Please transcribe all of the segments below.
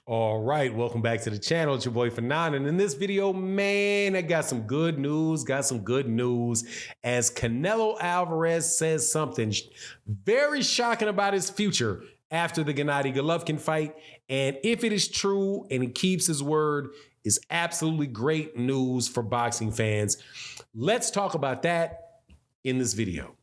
All right, welcome back to the channel. It's your boy Fanon, and in this video, man, I got some good news. As Canelo Alvarez says something very shocking about his future after the Gennady Golovkin fight. And if it is true and he keeps his word, is absolutely great news for boxing fans. Let's talk about that in this video.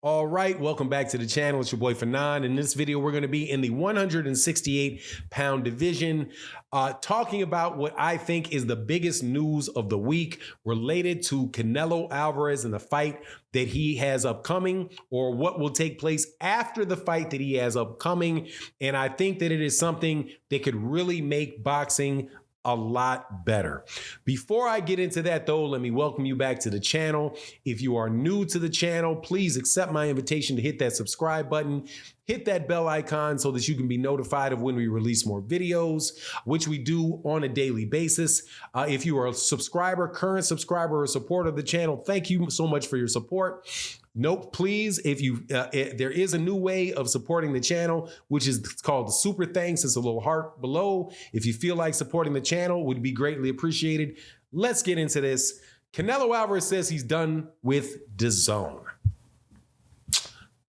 All right, welcome back to the channel. It's your boy Fanon. In this video, we're going to be in the 168-pound division, talking about what I think is the biggest news of the week related to Canelo Alvarez and the fight that he has upcoming, or what will take place after the fight that he has upcoming. And I think that it is something that could really make boxing a lot better. Before I get into that though, let me welcome you back to the channel. If you are new to the channel, please accept my invitation to hit that subscribe button, hit that bell icon so that you can be notified of when we release more videos, which we do on a daily basis. If you are a subscriber, current subscriber, or supporter of the channel, thank you so much for your support. Note, please, if you there is a new way of supporting the channel, which is called the super thanks. It's a little heart below. If you feel like supporting the channel, would be greatly appreciated. Let's get into this. Canelo Alvarez says he's done with Dazn.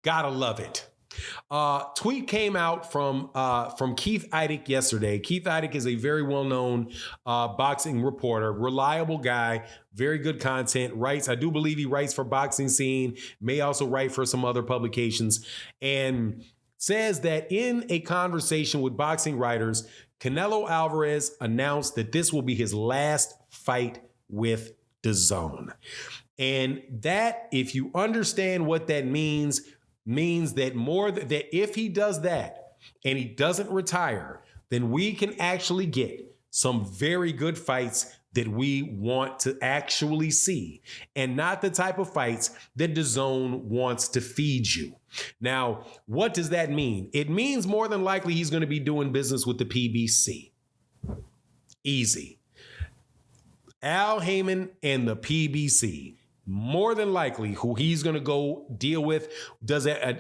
Gotta love it. Tweet came out from Keith Idec yesterday. Keith Idec is a very well-known boxing reporter, reliable guy, very good content, writes, I do believe he writes for Boxing Scene, may also write for some other publications, and says that in a conversation with boxing writers, Canelo Alvarez announced that this will be his last fight with Dazn. And that, if you understand what that means that if he does that and he doesn't retire, then we can actually get some very good fights that we want to actually see, and not the type of fights that Dazn wants to feed you. Now, what does that mean? It means more than likely he's going to be doing business with the PBC. Easy. Al Haymon and the PBC. More than likely who he's going to go deal with.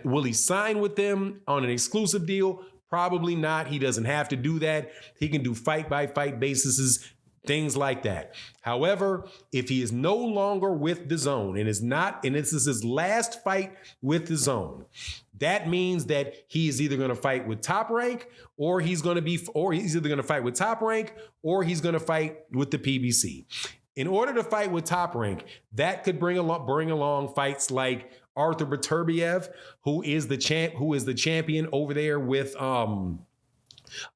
Will he sign with them on an exclusive deal? Probably not. He doesn't have to do that. He can do fight by fight basis, things like that. However, if he is no longer with Dazn and this is his last fight with Dazn, that means that he is either going to fight with Top Rank or he's either going to fight with Top Rank or he's going to fight with the PBC. In order to fight with Top Rank, that could bring along fights like Arthur Beterbiev, who is the champion over there with a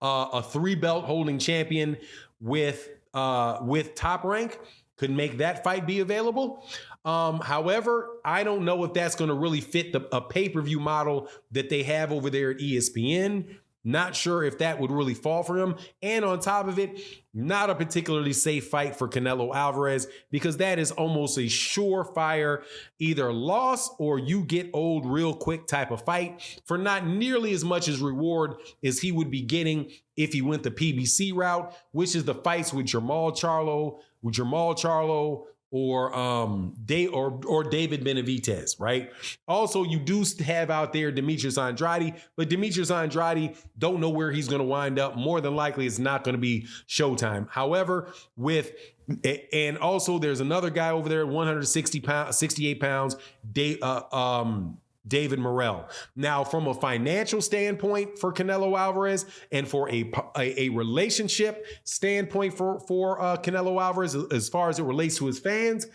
3-belt holding champion with Top Rank, could make that fight be available. However, I don't know if that's going to really fit a pay-per-view model that they have over there at ESPN. Not sure if that would really fall for him. And on top of it, not a particularly safe fight for Canelo Alvarez, because that is almost a surefire either loss or you get old real quick type of fight for not nearly as much as reward as he would be getting if he went the PBC route, which is the fights with Jamal Charlo, or David Benavidez, right? Also, you do have out there Demetrius Andrade, but Demetrius Andrade, don't know where he's going to wind up. More than likely, it's not going to be Showtime. However, and also there's another guy over there, 68 pounds, David Morrell. Now, from a financial standpoint for Canelo Alvarez and for a relationship standpoint for Canelo Alvarez, as far as it relates to his fans,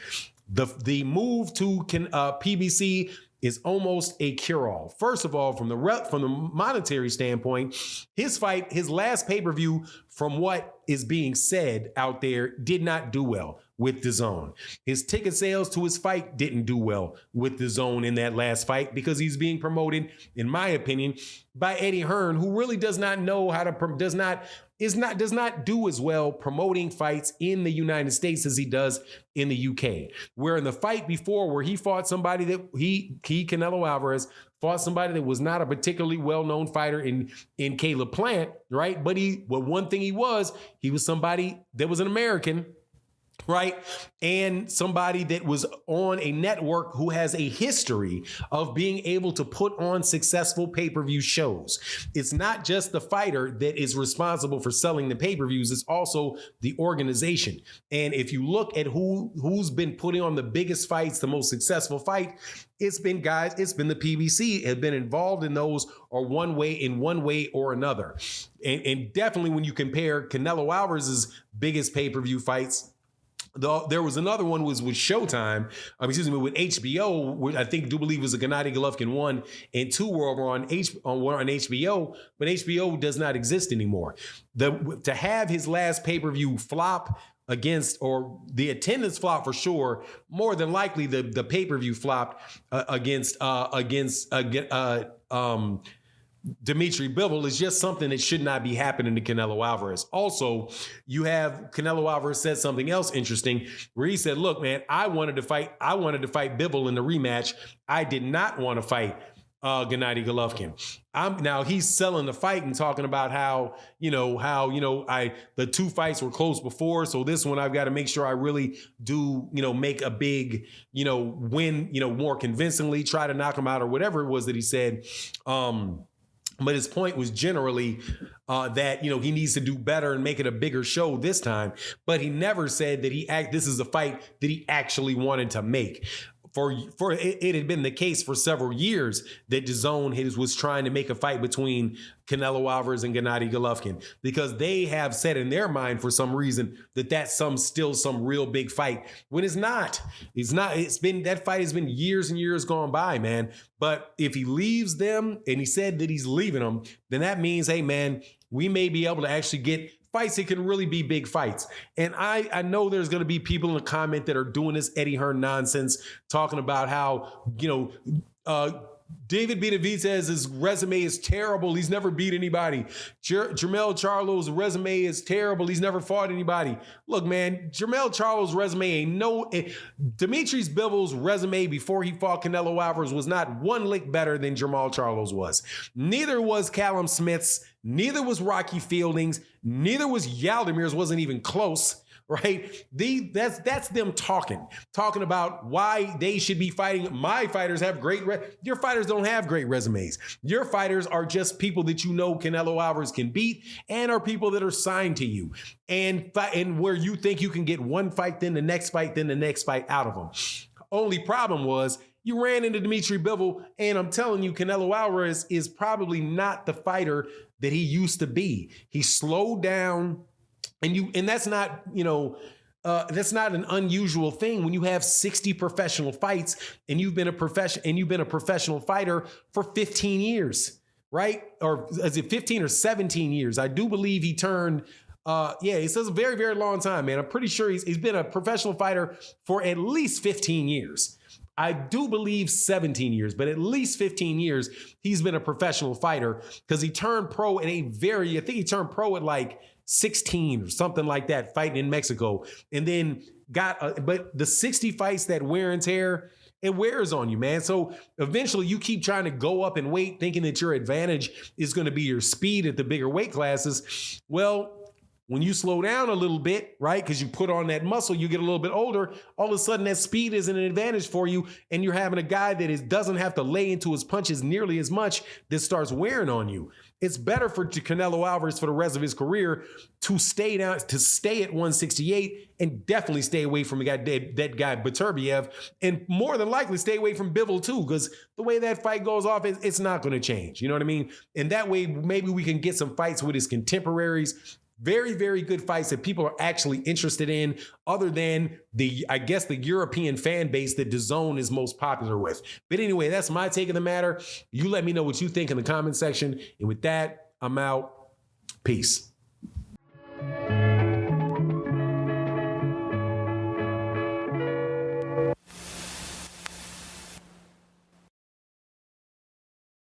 the move to PBC is almost a cure-all. First of all, from the monetary standpoint, his last pay-per-view, from what is being said out there, did not do well with Dazn. His ticket sales to his fight didn't do well with Dazn in that last fight, because he's being promoted, in my opinion, by Eddie Hearn, who really does not know how to does not do as well promoting fights in the United States as he does in the UK. Where in the fight before, where he fought somebody that Canelo Alvarez fought somebody that was not a particularly well-known fighter in Caleb Plant, right? But one thing he was somebody that was an American, right? And somebody that was on a network who has a history of being able to put on successful pay-per-view shows. It's not just the fighter that is responsible for selling the pay-per-views, it's also the organization. And if you look at who's been putting on the biggest fights, the most successful fight, it's been the PBC have been involved in those or one way or another. And definitely when you compare Canelo Alvarez's biggest pay-per-view fights, there was another one was with Showtime, with HBO, which I do believe was a Gennady Golovkin 1 and 2 were over on HBO, but HBO does not exist anymore. To have his last pay-per-view flop against, or the attendance flop for sure, more than likely the pay-per-view flopped against Dimitri Bivol is just something that should not be happening to Canelo Alvarez. Also, you have Canelo Alvarez said something else interesting where he said, look, man, I wanted to fight Bivol in the rematch. I did not want to fight Gennady Golovkin. Now he's selling the fight and talking about how the two fights were close before. So this one I've got to make sure I really do, make a big, win, more convincingly, try to knock him out or whatever it was that he said. But his point was generally that, he needs to do better and make it a bigger show this time. But he never said that this is a fight that he actually wanted to make. For it had been the case for several years that Dazn was trying to make a fight between Canelo Alvarez and Gennady Golovkin, because they have said in their mind for some reason that that's still some real big fight, when it's not. That fight has been years and years gone by, man. But if he leaves them, and he said that he's leaving them, then that means, hey, man, we may be able to actually get fights that can really be big fights. And I know there's going to be people in the comment that are doing this Eddie Hearn nonsense, talking about how, David Benavidez's resume is terrible. He's never beat anybody. Jermell Charlo's resume is terrible. He's never fought anybody. Look, man, Jermell Charlo's resume Dimitri Bivol's resume before he fought Canelo Alvarez was not one lick better than Jermall Charlo's was. Neither was Callum Smith's. Neither was Rocky Fielding's. Neither was Yaldamir's. Wasn't even close. Right? That's them talking about why they should be fighting. My fighters have your fighters don't have great resumes. Your fighters are just people that Canelo Alvarez can beat and are people that are signed to you. And where you think you can get one fight, then the next fight out of them. Only problem was you ran into Dimitri Bivol, and I'm telling you, Canelo Alvarez is probably not the fighter that he used to be. He slowed down. And that's not, that's not an unusual thing when you have 60 professional fights and you've been a professional fighter for 15 years, right? Or is it 15 or 17 years? I do believe he turned, it says a very, very long time, man. I'm pretty sure he's been a professional fighter for at least 15 years. I do believe 17 years, but at least 15 years he's been a professional fighter, because he turned pro I think he turned pro at like 16 or something like that, fighting in Mexico. And then but the 60 fights that wear and tear, it wears on you, man. So eventually you keep trying to go up in weight thinking that your advantage is going to be your speed at the bigger weight classes. Well, when you slow down a little bit, right, because you put on that muscle, you get a little bit older, all of a sudden that speed isn't an advantage for you, and you're having a guy that doesn't have to lay into his punches nearly as much that starts wearing on you. It's better for Canelo Alvarez for the rest of his career to stay at 168 and definitely stay away from that guy Beterbiev, and more than likely stay away from Bivol too, because the way that fight goes off, it's not going to change. You know what I mean? And that way, maybe we can get some fights with his contemporaries. Very, very good fights that people are actually interested in, other than the European fan base that Dazn is most popular with. But anyway, that's my take on the matter. You let me know what you think in the comment section. And with that, I'm out. Peace.